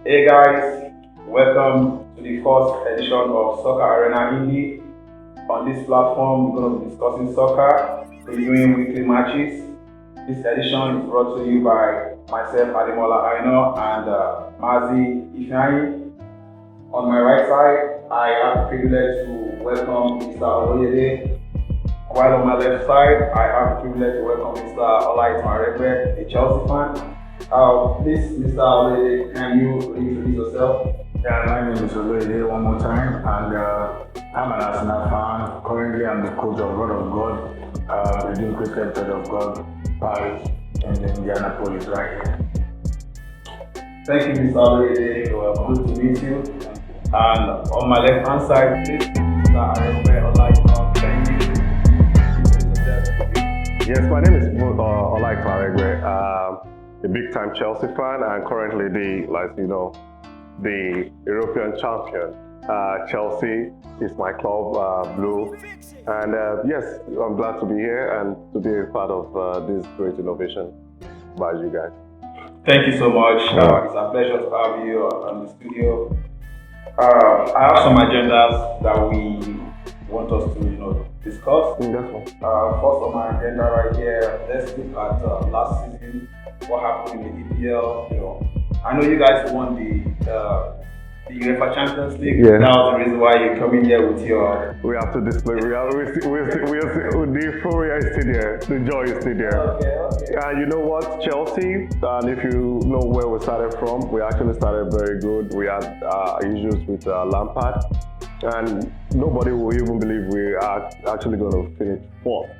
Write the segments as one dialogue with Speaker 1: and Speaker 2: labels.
Speaker 1: Hey guys, welcome to the first edition of Soccer Arena Indy. On this platform, we're going to be discussing soccer, reviewing weekly matches. This edition is brought to you by myself, Ademola Aina, and Mazifeanyi. On my right side, I have the privilege to welcome Mr. Oloyede. While on my left side, I have the privilege to welcome Mr. Aina, a Chelsea fan. Please, Mr. Oloyede, can you introduce yourself?
Speaker 2: Yeah, my name is Oloyede one more time, and I'm an Arsenal fan. Currently, I'm the coach of God of God, Redeemed Christian Church of God, Paris, in Indianapolis, right here.
Speaker 1: Thank you, Mr. Oloyede. Good to meet you. And on my left hand side, please, Mr. Aina, can you introduce yourself?
Speaker 3: Yes, my name is Aina, a big-time Chelsea fan, and currently the European champion. Chelsea is my club, blue, and yes, I'm glad to be here and to be a part of this great innovation by you guys.
Speaker 1: Thank you so much. It's a pleasure to have you on the studio. I have some agendas that we want us to, discuss. First on my agenda right here, let's look at last season, what happened in the EPL. I know you guys won the UEFA Champions League.
Speaker 3: Yeah.
Speaker 1: That was the reason why you're coming here with your.
Speaker 3: We have to display. The euphoria is still there. The joy is still there.
Speaker 1: Okay.
Speaker 3: And you know what, Chelsea, and if you know where we started from, we actually started very good. We had issues with Lampard, and nobody will even believe we are actually going to finish fourth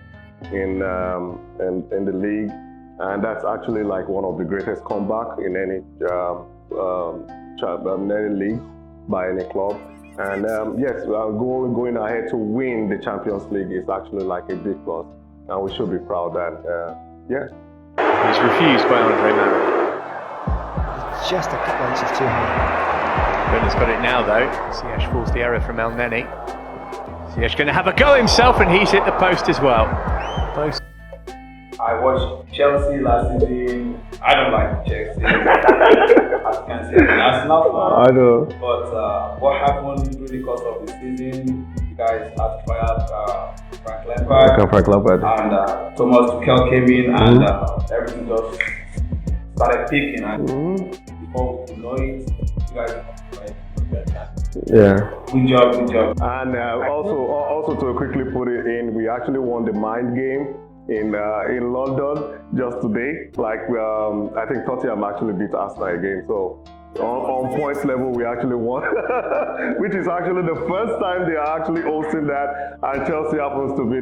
Speaker 3: in the league, and that's actually like one of the greatest comeback in any league by any club. And yes, going ahead to win the Champions League is actually like a big plus, and we should be proud. And yeah.
Speaker 4: He's refused by Andre Mara.
Speaker 5: It's just a couple inches too high.
Speaker 4: Brendan's got it now though. Ziyech falls the error from El Neni. Ziyech going to have a go himself, and he's hit the post as well. Post.
Speaker 1: I watched Chelsea last season. I don't like Chelsea. As you can see, I'm an Arsenal fan.
Speaker 3: I know.
Speaker 1: But what happened through the course of the season? You guys had fired Frank Lampard. And Thomas Tuchel came in, and everything just started picking. And before we could know it, you guys
Speaker 3: Yeah.
Speaker 1: Good job.
Speaker 3: And also to quickly put it in, we actually won the mind game in London just today. I think Tottenham actually beat Arsenal again. So on points level, we actually won, which is actually the first time they are actually hosting that, and Chelsea happens to be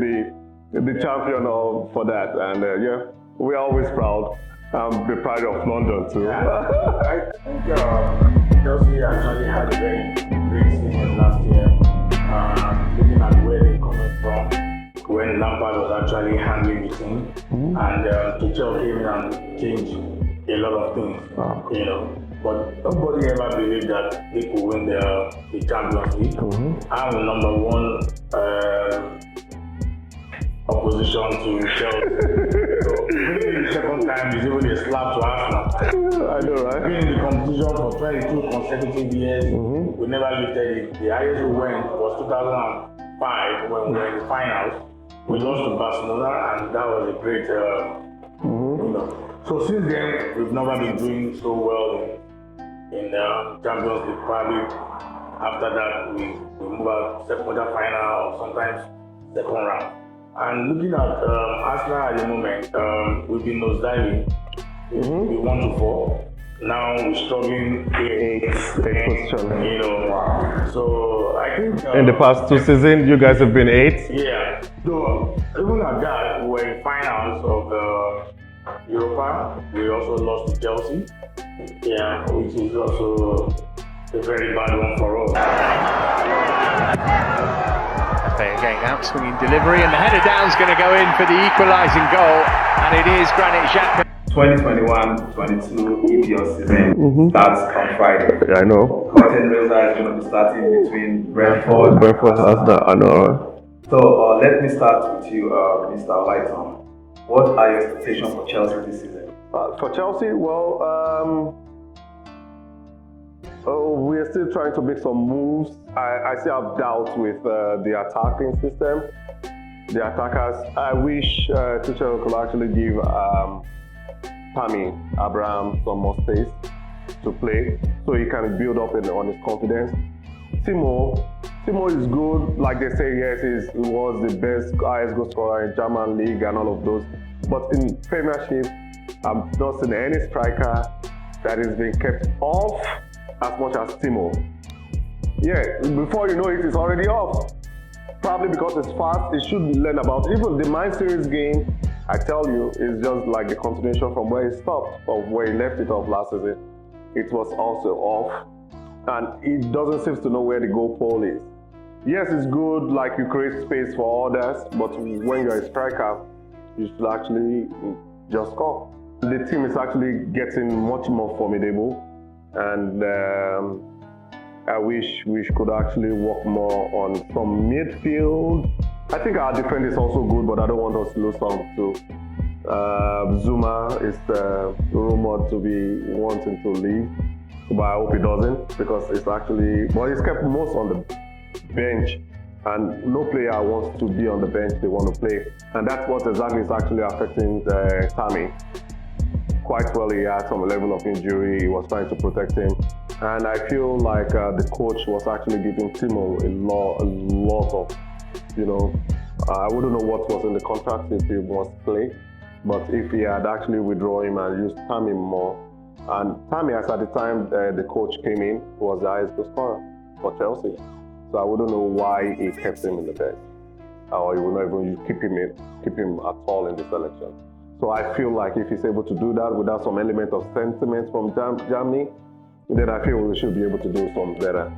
Speaker 3: the champion for that. And yeah, we're always proud. The pride of London too.
Speaker 2: I think Chelsea actually had a very great season last year. Looking at where they're coming from, when Lampard was actually handling the team, and Tuchel came in and changed a lot of things, But nobody ever believed that they could win the Champions League. I'm the number one opposition to Chelsea. So winning the second time is even a slap to Arsenal.
Speaker 3: I know, right?
Speaker 2: Being in the competition for 22 consecutive years, we never lifted it. The highest we went was 2005 when we were in the finals. We lost to Barcelona, and that was a great, So since then, we've never been doing so well in the Champions League. Probably after that, we move out quarter final or sometimes second round. And looking at Arsenal at the moment, we've been nosediving. We 1-4. Now we're struggling eighth position. So I think
Speaker 3: in the past two seasons, you guys have been 8th.
Speaker 2: Yeah. So even at that, we were in finals of Europa. We also lost to Chelsea. Yeah, which is also a very bad one for us.
Speaker 4: Again, out swinging delivery, and the header down's going to go in for the equalising goal, and it is Granit Xhaka.
Speaker 1: 2021-22 EPL season starts on Friday.
Speaker 3: Yeah, I know.
Speaker 1: Curtain raiser is going to be starting between Brentford and
Speaker 3: Arsenal. I know.
Speaker 1: So let me start with you, Mr. Lighton. What are your expectations for Chelsea this season?
Speaker 3: For Chelsea, well, they're still trying to make some moves. I still have doubts with the attacking system. The attackers. I wish Tuchel could actually give Tammy Abraham some more space to play so he can build up on his confidence. Timo is good. Like they say, yes, he was the best highest goal scorer in German league and all of those. But in Premiership, I've not seen any striker that is being kept off as much as Timo. Yeah, before you know it, it's already off. Probably because it's fast, it should learn about. Even the Mind Series game, I tell you, is just like the continuation from where he stopped, or where he left it off last season. It was also off, and he doesn't seem to know where the goal pole is. Yes, it's good, like you create space for others, but when you're a striker, you should actually just score. The team is actually getting much more formidable, and I wish we could actually work more on some midfield. I think our defense is also good, but I don't want us to lose some too. Zuma is rumored to be wanting to leave, but I hope he doesn't, because it's actually, well, he's kept most on the bench, and no player wants to be on the bench, they want to play. And that's what exactly is actually affecting Tammy. Quite well, he had some level of injury, he was trying to protect him. And I feel like the coach was actually giving Timo a lot of, I wouldn't know what was in the contract if he must play, but if he had actually withdrawn him and used Tammy more. And Tammy, as at the time the coach came in, was the highest goal scorer for Chelsea. So I wouldn't know why he kept him in the bench, or he would not even keep him at all in the selection. So I feel like if he's able to do that without some element of sentiment from Germany, then I feel we should be able to do some better.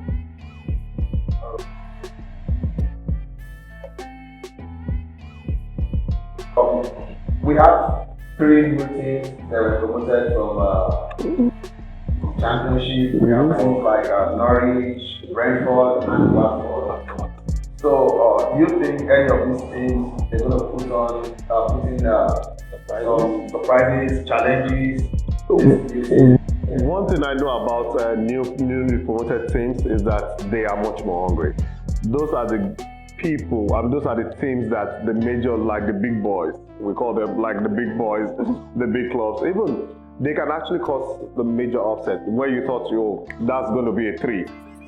Speaker 1: We have 3 new teams that were promoted from Championship. We have teams like Norwich, Brentford, and Watford. So, do you think any of these teams they're going to put in some surprises, challenges?
Speaker 3: One thing I know about newly promoted teams is that they are much more hungry. Those are the people, those are the teams that the major, like the big boys, we call them like the big boys, the big clubs, even they can actually cause the major upset where you thought, that's going to be a 3.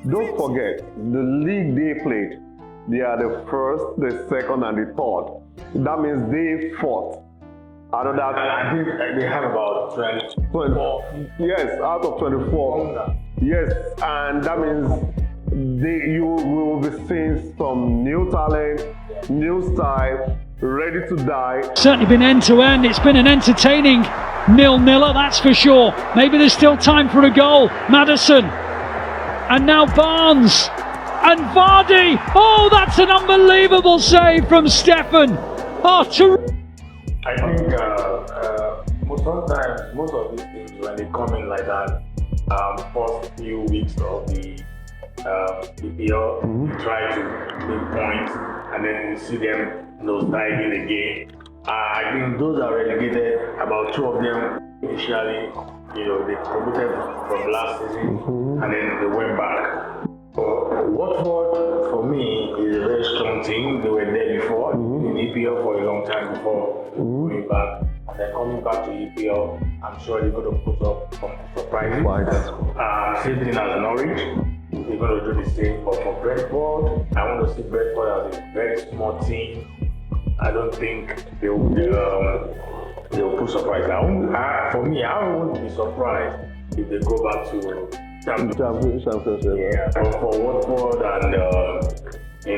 Speaker 3: Don't forget, the league they played, they are the first, the second, and the third. That means they fought.
Speaker 2: I think they have about 24.
Speaker 3: Yes, out of 24. Yes, and that means you will be seeing some new talent, new style, ready to die.
Speaker 6: Certainly been end to end. It's been an entertaining 0-0, that's for sure. Maybe there's still time for a goal. Maddison, and now Barnes, and Vardy. Oh, that's an unbelievable save from Stefan.
Speaker 2: I think sometimes most of these things, when they come in like that, first few weeks of the EPL, try to make points, and then you see them nosediving again. I think those are relegated. About 2 of them initially, they promoted from last season, and then they went back. Watford, for me, is a very strong team. They were there before in EPL for a long time before going back. And then coming back to EPL, I'm sure they're going to put up some surprises. Same thing as Norwich. They're going to do the same. But for Brentford, I want to see Brentford as a very small team. I don't think they'll put surprise. For me, I wouldn't be surprised if they go back to
Speaker 3: Championship.
Speaker 2: Yeah, but for Watford and Norwich, they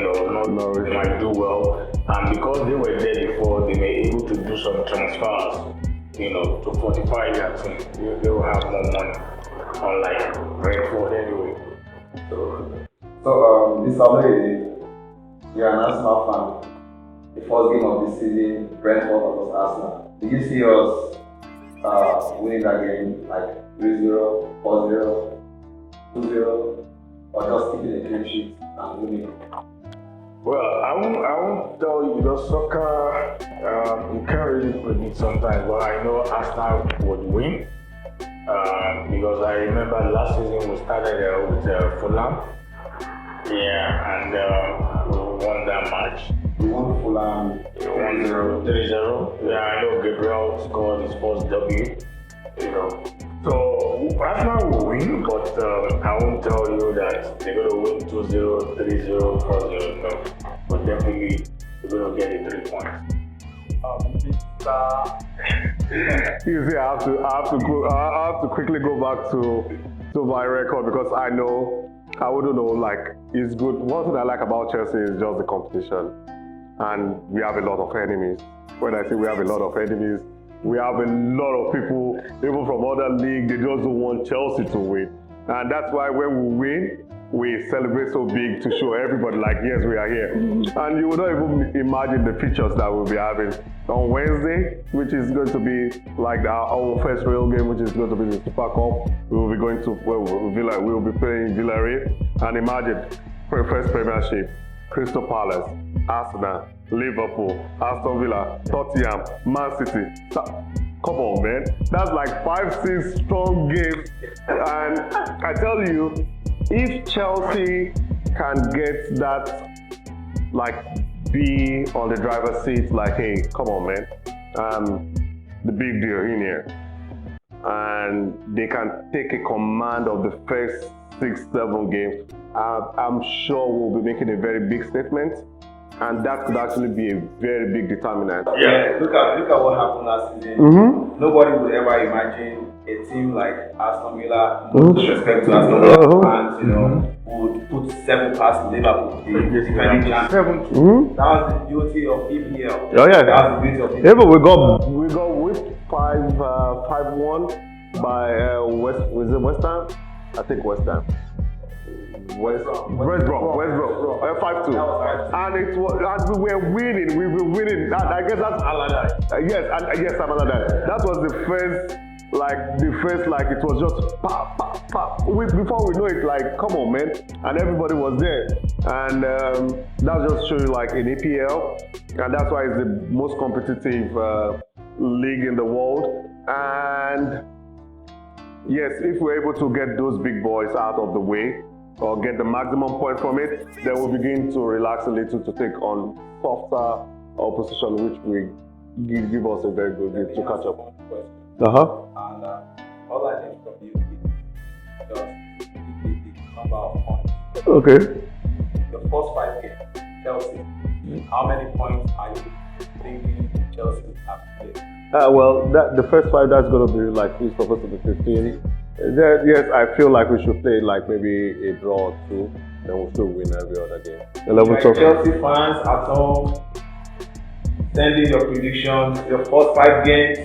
Speaker 2: might do well, and because they were there before, they may be able to do some transfers, to fortify their team. They will have more money, unlike Brentford anyway.
Speaker 1: So this Saturday, you're an Arsenal fan. The first game of the season, Brentford versus Arsenal. Do you see us winning that game, like 3-0, 4-0? 2-0, or just keeping a clean sheet and winning?
Speaker 2: Well, I won't tell you, because soccer, you can't really predict sometimes, but I know Arsenal would win. Because I remember last season we started with Fulham. Yeah, and we won that match.
Speaker 1: We won Fulham
Speaker 2: 1-0, 3-0. Yeah, I know Gabriel scored his first W. You know, so Arsenal will win, but I won't tell you that they're going to win 2-0, 3-0, 4-0. No, but definitely they're going to get the 3 points.
Speaker 3: You see, I have to quickly go back to my record because I wouldn't know, like, it's good. One thing I like about Chelsea is just the competition. And we have a lot of enemies. When I say we have a lot of enemies, we have a lot of people, even from other leagues, they just don't want Chelsea to win. And that's why when we win, we celebrate so big to show everybody, like, yes, we are here. And you would not even imagine the features that we'll be having on Wednesday, which is going to be like our first real game, which is going to be the Super Cup. We will be going to we will be playing Villarreal, and imagine first Premiership, Crystal Palace, Arsenal, Liverpool, Aston Villa, Tottenham, Man City. Come on, man, that's like 5-6 strong games, and I tell you, if Chelsea can get that, like, be on the driver's seat, like, hey, come on, man, the big deal in here, and they can take a command of the first 6-7 games, I'm sure we'll be making a very big statement, and that could actually be a very big determinant.
Speaker 1: Yeah, look at what happened last season. Nobody would ever imagine a team like Aston Villa, no disrespect to Aston Villa fans, you know, would put 7 past Liverpool, the defending champions. That was the beauty of EPL.
Speaker 3: Oh yeah,
Speaker 1: that was the beauty of EPL.
Speaker 3: Yeah, but we got whipped 5-1 by West Ham? I think West Ham. West Brom, 5-2, and it was, and we were winning. We were winning. I guess that's Allardyce. Yes, Allardyce. That was the first, it was just pop, pop, pop. Before we know it, like, come on, man, and everybody was there, and that just shows you, like, in EPL, and that's why it's the most competitive league in the world. And yes, if we're able to get those big boys out of the way, or get the maximum point from it, then we'll begin to relax a little to take on softer opposition, which will give us a very good game to catch up.
Speaker 1: And all I need from you is just the number of points.
Speaker 3: Okay.
Speaker 1: The first 5 games, Chelsea. How many points are you thinking Chelsea have to play?
Speaker 3: Well, the first 5, that's going to be like, it's supposed to be 15. Yes, I feel like we should play like maybe a draw or 2, then we'll still win every other game.
Speaker 1: Chelsea fans at home, send in your predictions, your first 5 games.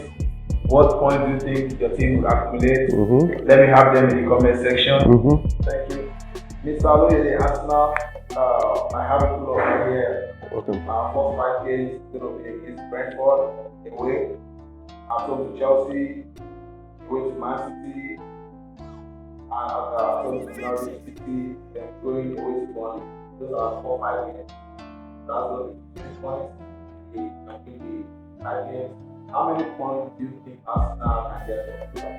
Speaker 1: What points do you think your team will accumulate? Let me have them in the comment section. Thank you. Mr. Aloyede, Arsenal, I have a clue over here. Our first 5 games is going to be against Brentford, away. At home to Chelsea, away to Man City, and at home to Norwich City, then going away to Burnley. Those are 4-5 games. That's going to be 6 points. I think the 5 games. How many points do you think Arsenal can get from?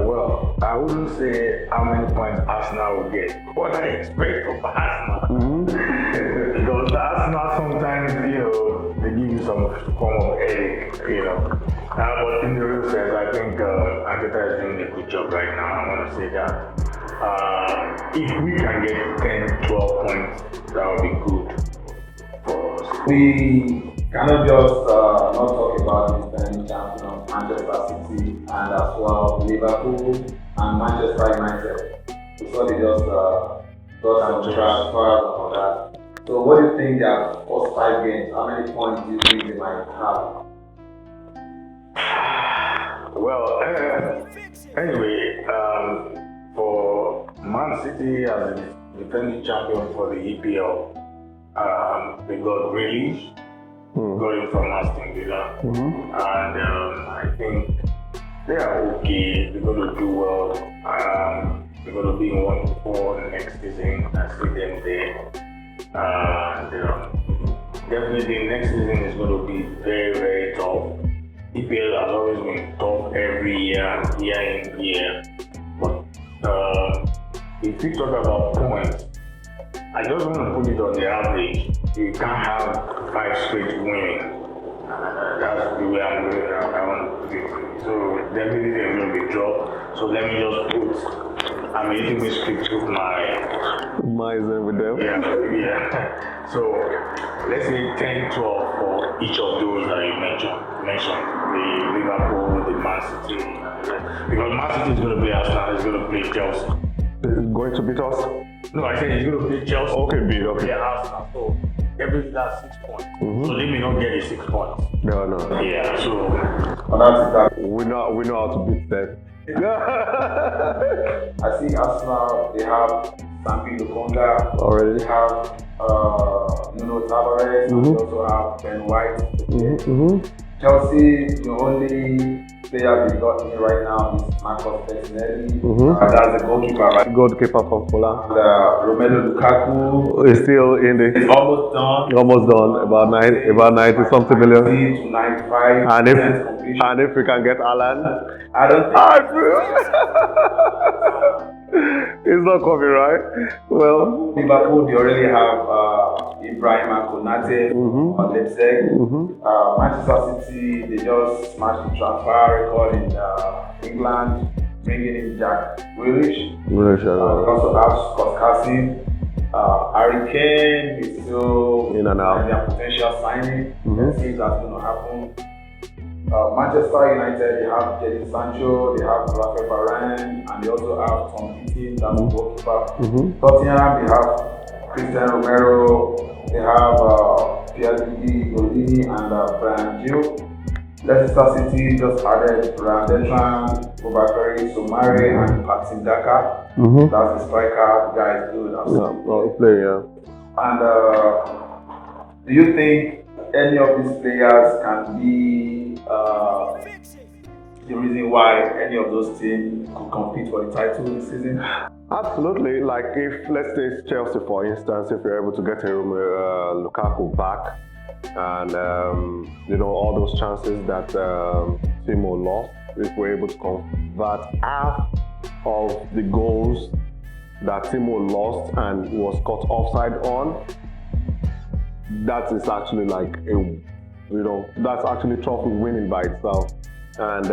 Speaker 2: Well, I wouldn't say how many points Arsenal will get. What I expect from Arsenal. Because Arsenal sometimes, they give you some form of headache, but in the real sense, I think Arteta is doing a good job right now. I want to say that. If we can get 10, 12 points, that would be good for us.
Speaker 1: We cannot just not talk about the defending champions, Manchester City, and as well Liverpool and Manchester United. We saw they just got some transfers and all that. So what do you think their first 5 games, how many points do you think they might have?
Speaker 2: Well, anyway, for Man City as the defending champion for the EPL, they got Grealish, going from Aston Villa, and I think they are okay. They're going to do well. They're going to be in 1-4 next season. I see them there. And definitely next season is going to be very, very tough. EPL has always been tough every year, year in, year. But if you talk about points, I just want to put it on the average. You can't have 5 straight winning. That's the way I want to put it. So definitely there will be a draw. So let me just put, I'm a little bit strict with my
Speaker 3: Miser with them.
Speaker 2: Yeah. So let's say 10, 12 for each of those that you mentioned. The Liverpool, the Man City. Because Man City is going to play Arsenal, it's going to play Chelsea.
Speaker 3: It's going to beat us?
Speaker 2: No, I said he's going to play Chelsea.
Speaker 3: Okay, beat, okay.
Speaker 2: Yeah, Arsenal. So everything that's 6 points. So they may not get the 6 points.
Speaker 3: No.
Speaker 2: Yeah, so
Speaker 3: we know how to beat them.
Speaker 1: I see Arsenal, they have Sambi Lukonga,
Speaker 3: Already.
Speaker 1: they have Nuno Tavares, and they also have Ben White. Chelsea, the only player they got in right now is Marcus Pettinelli. That's the goalkeeper, right?
Speaker 3: Goalkeeper from Fulham.
Speaker 1: And Romelu Lukaku
Speaker 3: Is still in the.
Speaker 1: is almost done.
Speaker 3: Almost done. About 90 something million.
Speaker 1: 90 to 95.
Speaker 3: And if we can get Alan,
Speaker 1: I don't think.
Speaker 3: it's not coming, right? Well,
Speaker 1: Liverpool, they already have Ibrahim Konate on Leipzig. Manchester City, they just smashed the transfer record in England, bringing in Jack Grealish. They also have Scott Carson. Harry Kane is still
Speaker 3: In and out.
Speaker 1: their potential signing. Let's see if that's going to happen. Manchester United, they have Jadon Sancho, they have Rafael Varane, and they also have Tom Heaton, that's the goalkeeper. Tottenham, they have Christian Romero, they have Pierluigi Golini and Brian Gill. Leicester City just added Ryan Bertrand, Bobakary Somare, and Patson Daka. That's the striker. The guy is good. And do you think any of these players can be the reason why any of those teams could compete for the title this season?
Speaker 3: Absolutely. Like if, let's say Chelsea, for instance, if you're able to get Lukaku back, and all those chances that Timo lost, if we're able to convert half of the goals that Timo lost and was caught offside on, that is actually like that's actually trophy winning by itself. And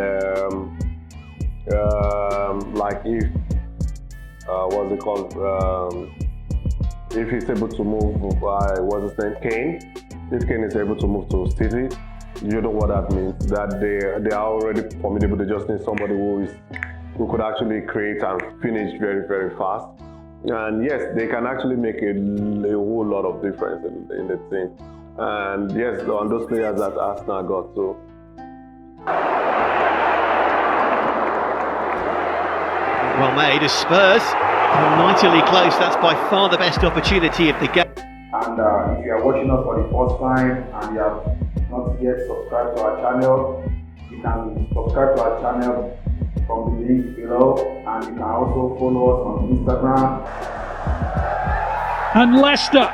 Speaker 3: like if what's it called? If he's able to move, what's his name? Kane. If Kane is able to move to City, you know what that means. That they are already formidable. They just need somebody who could actually create and finish very, very fast. And yes, they can actually make a whole lot of difference in the team. And yes, on those players that Arsenal got. So
Speaker 7: well made as Spurs are mightily close. That's by far the best opportunity of the game.
Speaker 1: And if you are watching us for the first time and you have not yet subscribed to our channel, you can subscribe to our channel from the link below, and you can also follow us on Instagram.
Speaker 6: And Leicester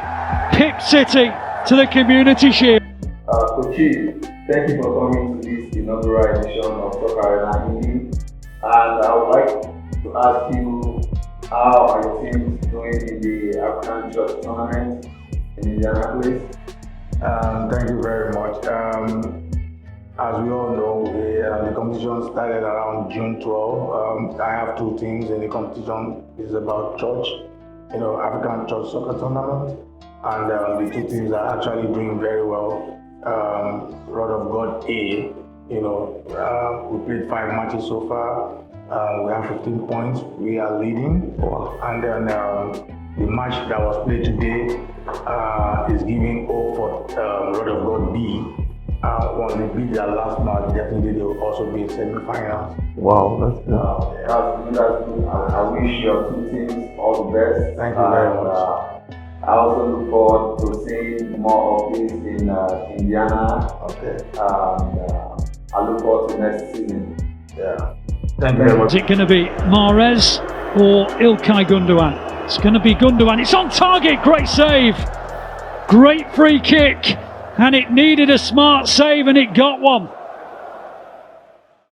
Speaker 6: pick City to the Community Shield.
Speaker 1: Kochi, thank you for coming to this inaugural edition of Soccer Arena Indy. And I would like to ask you, how are your teams doing in the African Church Tournament in Indianapolis?
Speaker 2: Thank you very much. As we all know, the competition started around June 12. I have 2 teams in the competition. It's about church, African Church Soccer Tournament. And the 2 teams are actually doing very well. Rod of God A, we played 5 matches so far. We have 15 points. We are leading. Wow. And then the match that was played today is giving hope for Rod of God B. When they beat their last match, definitely they will also be in semi-finals.
Speaker 3: wow, that's good.
Speaker 1: That's good. I wish your 2 teams all the best.
Speaker 2: Thank you very much.
Speaker 1: I also look forward to seeing more of this in Indiana.
Speaker 2: Okay.
Speaker 1: I look forward to next season.
Speaker 2: Yeah. Thank you very much.
Speaker 6: Is it going to be Mahrez or Ilkay Gundogan? It's going to be Gundogan. It's on target. Great save. Great free kick. And it needed a smart save and it got one.